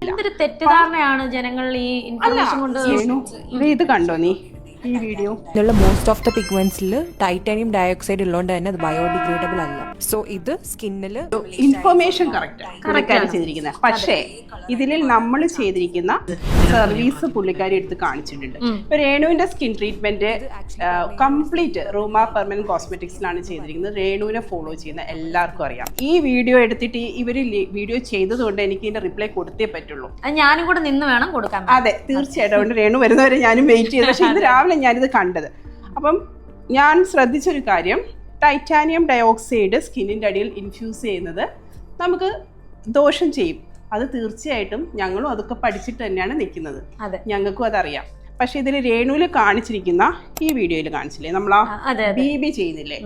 എന്തൊരു തെറ്റിദ്ധാരണയാണ് ജനങ്ങൾ ഈ ഇൻഫർമേഷൻ കൊണ്ട്. ഇത് കണ്ടോ നീ ഈ വീഡിയോ? ഇതിലുള്ള മോസ്റ്റ് ഓഫ് ദ പിഗ്മെന്റ്സിൽ ടൈറ്റാനിയം ഡയോക്സൈഡ് ഉള്ളതുകൊണ്ട് തന്നെ അത് ബയോഡിഗ്രേഡബിൾ അല്ല. സോ ഇത് സ്കിന്നിൽ ഇൻഫർമേഷൻ കറക്റ്റ് ചെയ്തിരിക്കുന്നത്. പക്ഷേ ഇതിൽ നമ്മൾ ചെയ്തിരിക്കുന്ന സർവീസ് പുള്ളിക്കാരി എടുത്ത് കാണിച്ചിട്ടുണ്ട്. ഇപ്പൊ രേണുവിന്റെ skin treatment complete Ruma permanent കോസ്മെറ്റിക്സിലാണ് ചെയ്തിരിക്കുന്നത്. രേണുവിനെ ഫോളോ ചെയ്യുന്ന എല്ലാവർക്കും അറിയാം. ഈ വീഡിയോ എടുത്തിട്ട് ഇവര് വീഡിയോ ചെയ്തതുകൊണ്ട് എനിക്ക് ഇതിന്റെ റിപ്ലൈ കൊടുത്തേ പറ്റുള്ളൂ. ഞാനും കൂടെ നിന്ന് വേണം കൊടുക്കാൻ. അതെ, തീർച്ചയായിട്ടും. അതുകൊണ്ട് രേണു വരുന്നവരെ ഞാനും വെയിറ്റ് ചെയ്തു. പക്ഷെ ഇന്ന് രാവിലെ ഞാനിത് കണ്ടത്. അപ്പം ഞാൻ ശ്രദ്ധിച്ചൊരു കാര്യം, ടൈറ്റാനിയം ഡയോക്സൈഡ് സ്കിന്നിൻ്റെ അടിയിൽ ഇൻഫ്യൂസ് ചെയ്യുന്നത് നമുക്ക് ദോഷം ചെയ്യും. അത് തീർച്ചയായിട്ടും ഞങ്ങളും അതൊക്കെ പഠിച്ചിട്ട് തന്നെയാണ് നിൽക്കുന്നത്. ഞങ്ങൾക്കും അതറിയാം. പക്ഷെ ഇതിൽ രേണുവിൽ കാണിച്ചിരിക്കുന്ന ഈ വീഡിയോയിൽ കാണിച്ചില്ലേ, നമ്മൾ ആ BB ചെയ്യുന്നില്ലേ,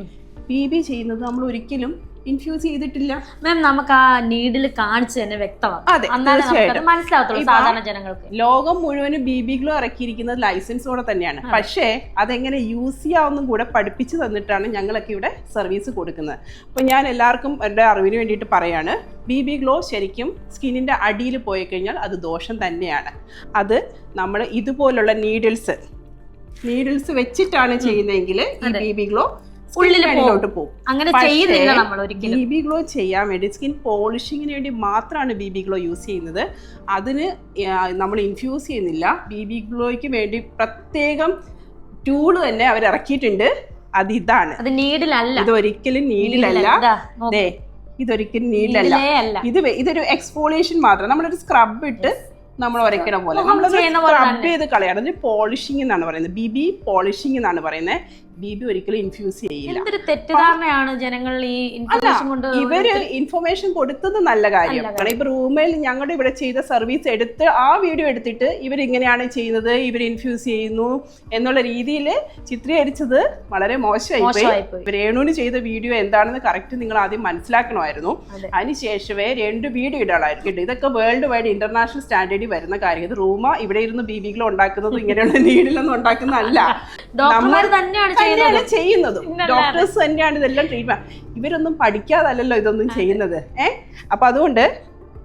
BB ചെയ്യുന്നത് നമ്മൾ ഒരിക്കലും ഇൻഫ്യൂസ് ചെയ്തിട്ടില്ല. മാം, നമുക്ക് ആ നീഡിൽ കാണിച്ച് തന്നെ വ്യക്തമാണ്. അതെ, തീർച്ചയായിട്ടും മനസ്സിലാവത്തുള്ളൂ സാധാരണ ജനങ്ങൾക്ക്. ലോകം മുഴുവനും BB ഗ്ലോ ഇറക്കിയിരിക്കുന്നത് ലൈസൻസോടെ തന്നെയാണ്. പക്ഷേ അതെങ്ങനെ യൂസ് ചെയ്യാവുന്നതും കൂടെ പഠിപ്പിച്ചു തന്നിട്ടാണ് ഞങ്ങളൊക്കെ ഇവിടെ സർവീസ് കൊടുക്കുന്നത്. അപ്പോൾ ഞാൻ എല്ലാവർക്കും എൻ്റെ അറിവിന് വേണ്ടിയിട്ട് പറയാണ്, BB ഗ്ലോ ശരിക്കും സ്കിന്നിൻ്റെ അടിയിൽ പോയി കഴിഞ്ഞാൽ അത് ദോഷം തന്നെയാണ്. അത് നമ്മൾ ഇതുപോലുള്ള നീഡിൽസ് വെച്ചിട്ടാണ് ചെയ്യുന്നതെങ്കിൽ ഈ BB ഗ്ലോ ഉള്ളിലോട്ട് പോകും. അങ്ങനെ ചെയ്യുന്നില്ല നമ്മൾ ഒരിക്കലും. BB ഗ്ലോ ചെയ്യാൻ വേണ്ടി സ്കിൻ പോളിഷിങ്ങിന് വേണ്ടി മാത്രമാണ് BB ഗ്ലോ യൂസ് ചെയ്യുന്നത്. അതിന് നമ്മൾ ഇൻഫ്യൂസ് ചെയ്യുന്നില്ല. BB ഗ്ലോയ്ക്ക് വേണ്ടി പ്രത്യേകം ടൂള് തന്നെ അവർ ഇറക്കിയിട്ടുണ്ട്. അത് ഇതാണ്. അത് നീഡിലല്ല, ഇതൊരിക്കലും നീഡിലല്ല. ഇതൊരിക്കലും നീഡിലല്ല. ഇതൊരു എക്സ്ഫോളിയേഷൻ മാത്രം. നമ്മളൊരു സ്ക്രബ് ഇട്ട് നമ്മൾ ഉരയ്ക്കണ പോലെ സ്ക്രബ് ചെയ്ത് കളയാണ്. അതിന് പോളിഷിംഗ് എന്നാണ് പറയുന്നത്. BB പോളിഷിംഗ് എന്നാണ് പറയുന്നത്. BB ഒരിക്കലും ഇൻഫ്യൂസ് ചെയ്യില്ല. തെറ്റിദ്ധാരണയാണ് ജനങ്ങൾ ഈ ഇൻഫർമേഷൻ കൊണ്ട്. ഇവര് ഇൻഫർമേഷൻ കൊടുത്തത് നല്ല കാര്യം. കാരണം ഇപ്പൊ റൂമിൽ ഞങ്ങളുടെ ഇവിടെ ചെയ്ത സർവീസ് എടുത്ത് ആ വീഡിയോ എടുത്തിട്ട് ഇവരിങ്ങനെയാണ് ചെയ്യുന്നത്, ഇവർ ഇൻഫ്യൂസ് ചെയ്യുന്നു എന്നുള്ള രീതിയിൽ ചിത്രീകരിച്ചത് വളരെ മോശമായി. രേണുവിന് ചെയ്ത വീഡിയോ എന്താണെന്ന് കറക്റ്റ് നിങ്ങൾ ആദ്യം മനസ്സിലാക്കണമായിരുന്നു. അതിനുശേഷമേ 2 വീഡിയോ ഇടാളായിരിക്കും. ഇതൊക്കെ വേൾഡ് വൈഡ് ഇന്റർനാഷണൽ സ്റ്റാൻഡേർഡിൽ വരുന്ന കാര്യം. ഇത് റൂമ ഇവിടെ ഇരുന്ന് BB ഗ്ലോ ഉണ്ടാക്കുന്നത് ഇങ്ങനെയുള്ള നീഡിലൊന്നും ഉണ്ടാക്കുന്നതല്ല. ചെയ്യുന്നതും ഡോക്ടേഴ്സ് തന്നെയാണ് ഇതെല്ലാം ട്രീറ്റ്മെന്റ്. ഇവരൊന്നും പഠിക്കാതല്ലോ ഇതൊന്നും ചെയ്യുന്നത്. അപ്പൊ അതുകൊണ്ട്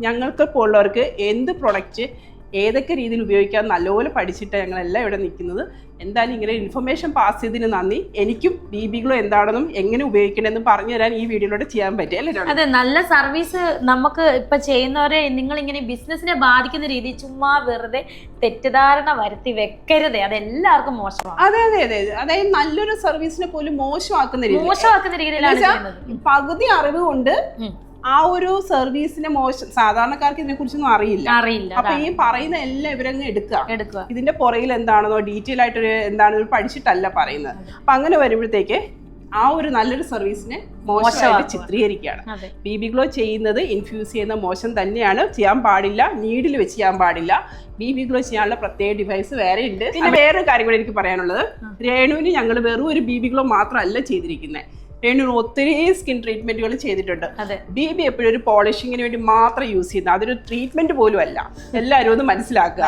ഞങ്ങൾക്ക് ഉള്ളവർക്ക് എന്ത് പ്രൊഡക്റ്റ് ഏതൊക്കെ രീതിയിൽ ഉപയോഗിക്കാൻ നല്ലപോലെ പഠിച്ചിട്ട് ഞങ്ങളെല്ലാം ഇവിടെ നിൽക്കുന്നത്. എന്തായാലും ഇങ്ങനെ ഇൻഫർമേഷൻ പാസ് ചെയ്തതിന് നന്ദി. എനിക്കും BB ഗ്ലോ എന്താണെന്നും എങ്ങനെ ഉപയോഗിക്കണമെന്നും പറഞ്ഞു തരാൻ ഈ വീഡിയോയിലൂടെ ചെയ്യാൻ പറ്റി അല്ലേ? അതെ, നല്ല സർവീസ് നമുക്ക് ഇപ്പൊ ചെയ്യുന്നവരെ നിങ്ങൾ ഇങ്ങനെ ബിസിനസിനെ ബാധിക്കുന്ന രീതി ചുമ്മാ വെറുതെ തെറ്റിദ്ധാരണ വരുത്തി വെക്കരുതേ. അത് എല്ലാവർക്കും മോശമാണ്. അതെ, അതായത് നല്ലൊരു സർവീസിനെ പോലും മോശമാക്കുന്ന രീതിയിലാണ് പകുതി അറിവ് കൊണ്ട് ആ ഒരു സർവീസിനെ സാധാരണക്കാർക്ക് ഇതിനെ കുറിച്ചൊന്നും അറിയില്ല. അപ്പൊ ഈ പറയുന്ന എല്ലാം ഇവരങ്ങ് എടുക്കുക. ഇതിന്റെ പുറകിൽ എന്താണെന്നോ ഡീറ്റെയിൽ ആയിട്ടൊരു എന്താണെന്നോ പഠിച്ചിട്ടല്ല പറയുന്നത്. അപ്പൊ അങ്ങനെ വരുമ്പോഴത്തേക്ക് ആ ഒരു നല്ലൊരു സർവീസിനെ മോശമായിട്ട് ചിത്രീകരിക്കുകയാണ്. BB ഗ്ലോ ചെയ്യുന്നത് ഇൻഫ്യൂസ് ചെയ്യുന്ന മോശം തന്നെയാണ്. ചെയ്യാൻ പാടില്ല. നീഡിൽ വെച്ച് ചെയ്യാൻ പാടില്ല. BB ഗ്ലോ ചെയ്യാനുള്ള പ്രത്യേക ഡിവൈസ് വേറെ ഉണ്ട്. പിന്നെ വേറൊരു കാര്യം കൂടെ എനിക്ക് പറയാനുള്ളത്, രേണുവിന് ഞങ്ങൾ വെറും ഒരു BB ഗ്ലോ മാത്രമല്ല ചെയ്തിരിക്കുന്നത്. രേണുവിന് ഒത്തിരി സ്കിൻ ട്രീറ്റ്മെന്റുകൾ ചെയ്തിട്ടുണ്ട്. BB എപ്പോഴും ഒരു പോളിഷിങ്ങിന് വേണ്ടി മാത്രം യൂസ് ചെയ്യുന്നത്. അതൊരു ട്രീറ്റ്മെന്റ് പോലും അല്ല. എല്ലാവരും ഒന്ന് മനസ്സിലാക്കുക.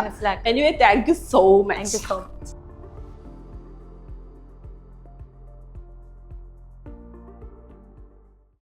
Anyway, thank you so much.